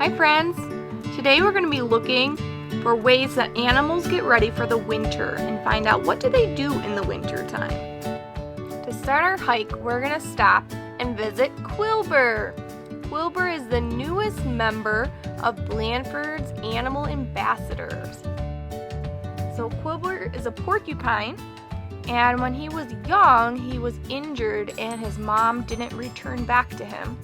Hi friends! Today we're going to be looking for ways that animals get ready for the winter and find out what do they do in the winter time. To start our hike, we're going to stop and visit Quilber. Quilber is the newest member of Blandford's Animal Ambassadors. So Quilber is a porcupine, and when he was young, he was injured and his mom didn't return back to him.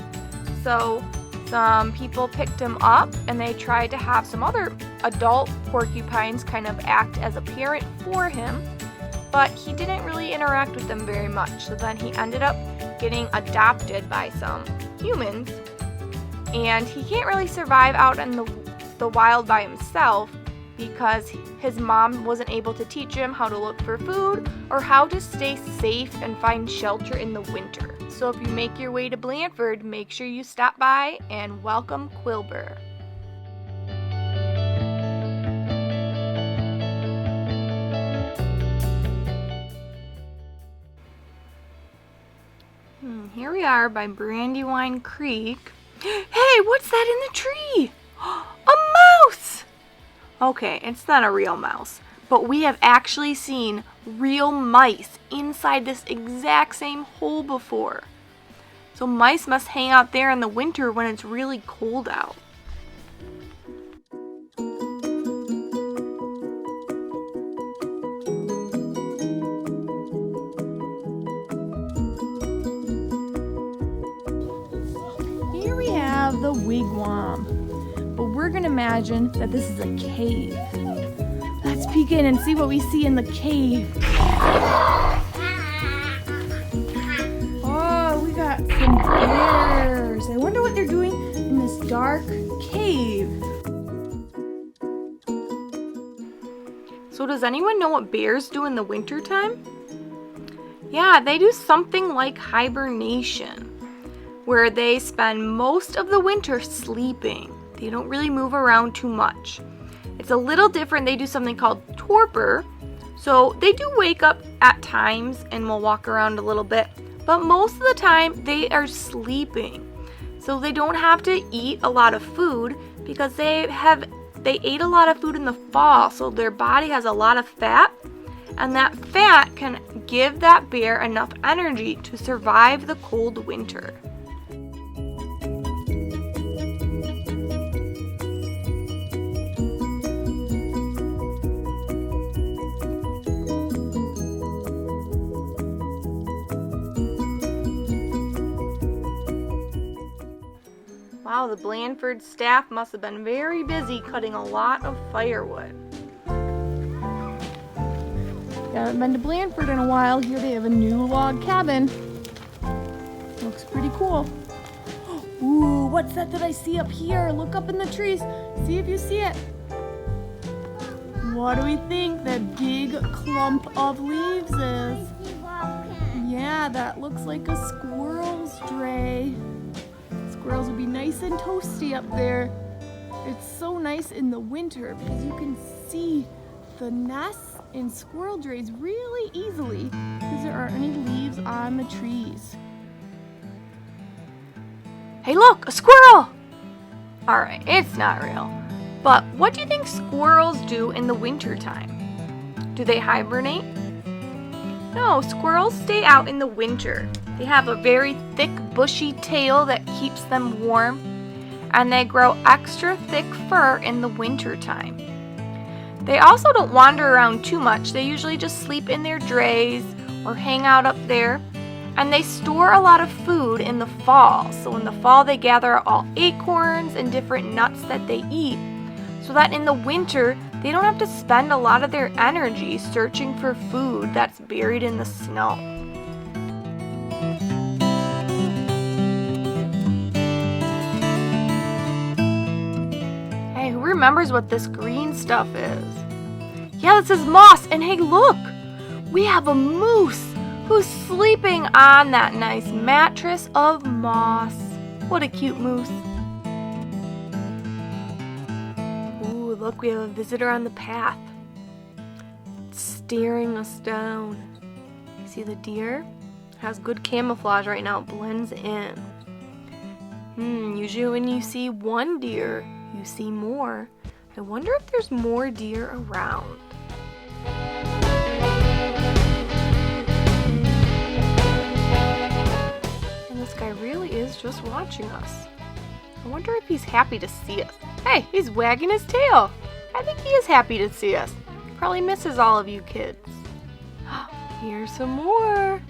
So some people picked him up and they tried to have some other adult porcupines kind of act as a parent for him, but he didn't really interact with them very much. So then he ended up getting adopted by some humans, and he can't really survive out in the wild by himself because his mom wasn't able to teach him how to look for food or how to stay safe and find shelter in the winter. So if you make your way to Blandford, make sure you stop by and welcome Quilber. Here we are by Brandywine Creek. Hey, what's that in the tree? A mouse! Okay, it's not a real mouse, but we have actually seen real mice inside this exact same hole before. So mice must hang out there in the winter when it's really cold out. Here we have the wigwam. But we're going to imagine that this is a cave. Let's peek in and see what we see in the cave. Oh, we got some bears. I wonder what they're doing in this dark cave. So does anyone know what bears do in the wintertime? Yeah, they do something like hibernation, where they spend most of the winter sleeping. They don't really move around too much. It's a little different. They do something called torpor. So they do wake up at times and will walk around a little bit, but most of the time they are sleeping. So they don't have to eat a lot of food because they ate a lot of food in the fall, so their body has a lot of fat, and that fat can give that bear enough energy to survive the cold winter. Wow, the Blandford staff must have been very busy cutting a lot of firewood. Haven't been to Blandford in a while. Here they have a new log cabin. Looks pretty cool. Ooh, what's that I see up here? Look up in the trees. See if you see it. What do we think that big clump of leaves is? Yeah, that looks like a squirrel's dray. Squirrels would be nice and toasty up there. It's so nice in the winter because you can see the nests in squirrel drays really easily because there aren't any leaves on the trees. Hey look, a squirrel! Alright, it's not real. But what do you think squirrels do in the winter time? Do they hibernate? No, squirrels stay out in the winter. They have a very thick, bushy tail that keeps them warm, and they grow extra thick fur in the winter time. They also don't wander around too much. They usually just sleep in their drays or hang out up there, and they store a lot of food in the fall. So in the fall they gather all acorns and different nuts that they eat, so that in the winter they don't have to spend a lot of their energy searching for food that's buried in the snow. Hey, who remembers what this green stuff is? Yeah, this is moss, and hey look! We have a moose who's sleeping on that nice mattress of moss. What a cute moose. Ooh, look, we have a visitor on the path. It's staring us down. See the deer? Has good camouflage right now, it blends in. Usually when you see one deer, you see more. I wonder if there's more deer around. And this guy really is just watching us. I wonder if he's happy to see us. Hey, he's wagging his tail. I think he is happy to see us. Probably misses all of you kids. Here's some more.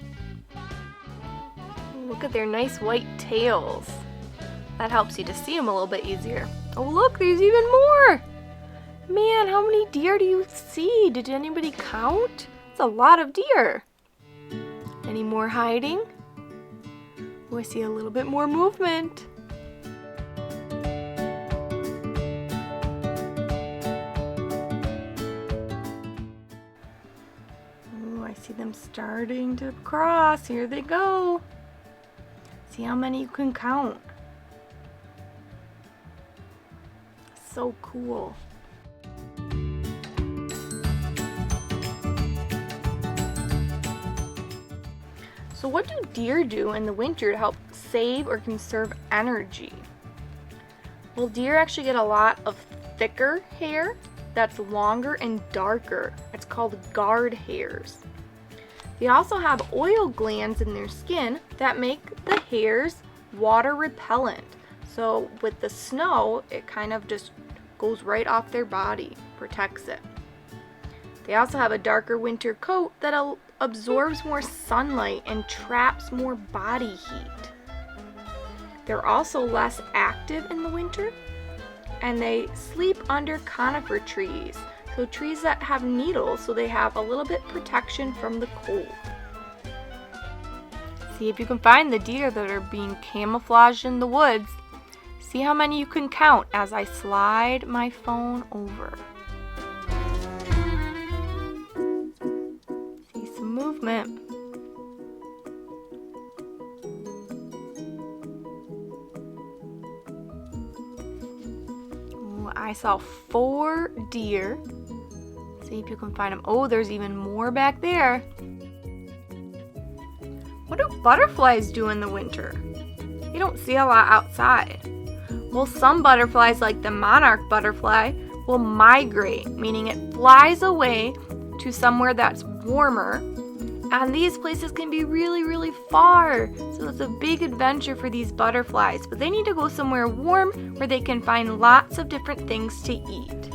Look at their nice white tails. That helps you to see them a little bit easier. Oh look, there's even more. Man, how many deer do you see? Did anybody count? It's a lot of deer. Any more hiding? Oh, I see a little bit more movement. Oh, I see them starting to cross. Here they go. See how many you can count. So cool. So what do deer do in the winter to help save or conserve energy? Well, deer actually get a lot of thicker hair that's longer and darker. It's called guard hairs. They also have oil glands in their skin that make the hairs water repellent. So with the snow, it kind of just goes right off their body, protects it. They also have a darker winter coat that absorbs more sunlight and traps more body heat. They're also less active in the winter, and they sleep under conifer trees. So trees that have needles, so they have a little bit protection from the cold. See if you can find the deer that are being camouflaged in the woods. See how many you can count as I slide my phone over. See some movement. Ooh, I saw 4 deer. See if you can find them. Oh, there's even more back there. What do butterflies do in the winter? You don't see a lot outside. Well, some butterflies, like the monarch butterfly, will migrate, meaning it flies away to somewhere that's warmer. And these places can be really, really far. So it's a big adventure for these butterflies. But they need to go somewhere warm where they can find lots of different things to eat.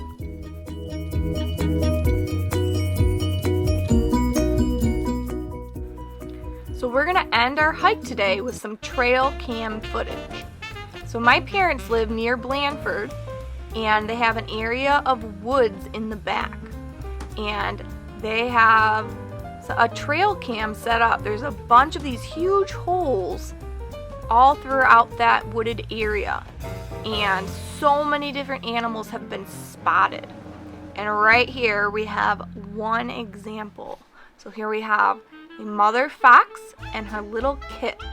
So we're gonna end our hike today with some trail cam footage. So my parents live near Blandford, and they have an area of woods in the back. And they have a trail cam set up. There's a bunch of these huge holes all throughout that wooded area. And so many different animals have been spotted. And right here we have one example. So here we have a mother fox and her little kits.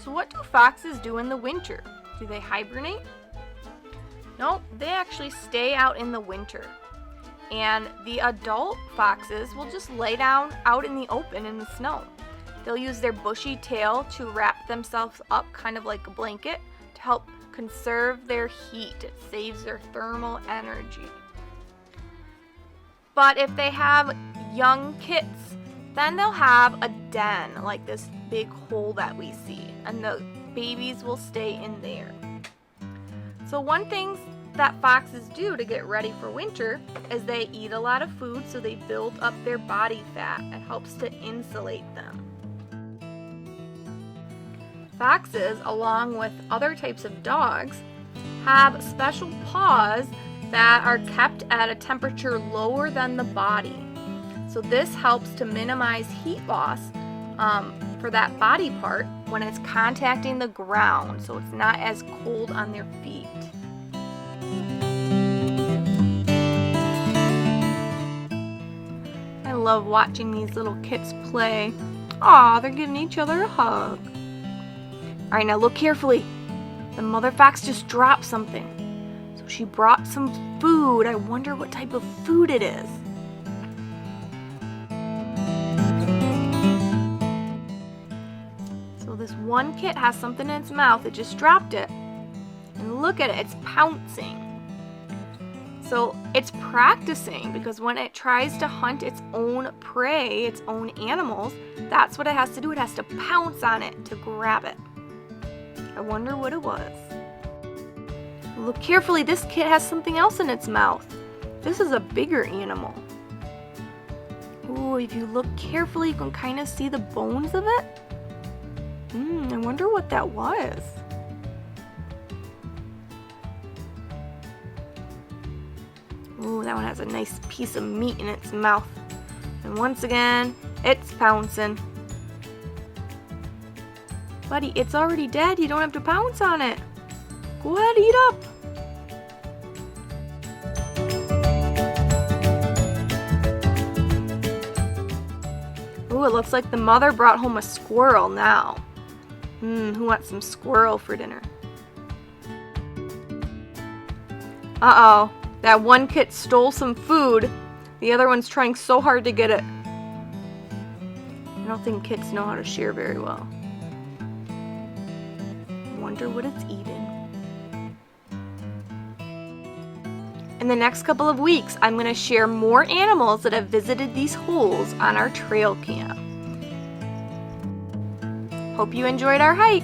So what do foxes do in the winter? Do they hibernate? No, they actually stay out in the winter. And the adult foxes will just lay down out in the open in the snow. They'll use their bushy tail to wrap themselves up kind of like a blanket to help conserve their heat. It saves their thermal energy. But if they have young kits, then they'll have a den, like this big hole that we see, and the babies will stay in there. So one thing that foxes do to get ready for winter is they eat a lot of food, so they build up their body fat. It helps to insulate them. Foxes, along with other types of dogs, have special paws that are kept at a temperature lower than the body. So this helps to minimize heat loss for that body part when it's contacting the ground, so it's not as cold on their feet. I love watching these little kits play. Aw, they're giving each other a hug. All right, now look carefully. The mother fox just dropped something. So she brought some food. I wonder what type of food it is. So this one kit has something in its mouth. It just dropped it. And look at it, it's pouncing. So it's practicing, because when it tries to hunt its own prey, its own animals, that's what it has to do. It has to pounce on it to grab it. I wonder what it was. Look carefully, this kit has something else in its mouth. This is a bigger animal. Ooh, if you look carefully, you can kind of see the bones of it. I wonder what that was. Ooh, that one has a nice piece of meat in its mouth. And once again, it's pouncing. Buddy, it's already dead. You don't have to pounce on it. Go ahead, eat up. Ooh, it looks like the mother brought home a squirrel now. Who wants some squirrel for dinner? Uh-oh. That one kit stole some food. The other one's trying so hard to get it. I don't think kits know how to share very well. I wonder what it's eating. In the next couple of weeks, I'm going to share more animals that have visited these holes on our trail cam. Hope you enjoyed our hike.